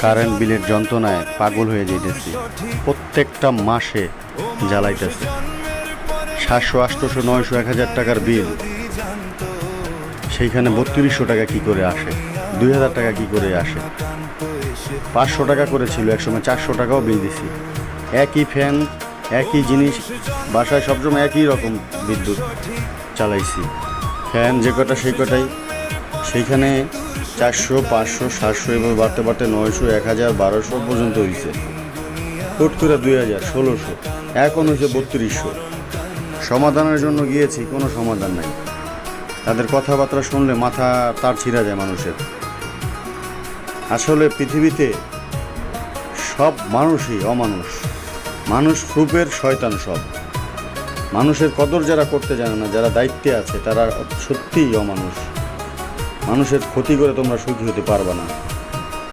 Current বিলের যন্ত্রণায় পাগল হয়ে যেতেছি। প্রত্যেকটা মাসে জ্বালাইতেছে 700, 800, 900, 1000 টাকার বিল, সেইখানে 3200 টাকা কি করে আসে, 2000 টাকা কি করে আসে। 500 টাকা করেছিল একসময়, 400 টাকাও বিল দিছি। একই ফ্যান, একই জিনিস, বাসায় সবসময় একই রকম বিদ্যুৎ চালাইছি। ফ্যান যে কটা সেই কটাই, সেইখানে 400, 500, 700 এভাবে বাড়তে বাড়তে 900, 1000, 1200 পর্যন্ত হয়েছে। হুট করে 2000, 1600, এখন হয়েছে 3200। সমাধানের জন্য গিয়েছি, কোনো সমাধান নাই। তাদের কথাবার্তা শুনলে মাথা তার ছিঁড়া যায় মানুষের। আসলে পৃথিবীতে সব মানুষই অমানুষ, মানুষ রূপের শয়তান সব। মানুষের কদর যারা করতে জানে না, যারা দায়িত্বে আছে, তারা সত্যিই অমানুষ। মানুষের ক্ষতি করে তোমরা সুখী হতে পারবে না।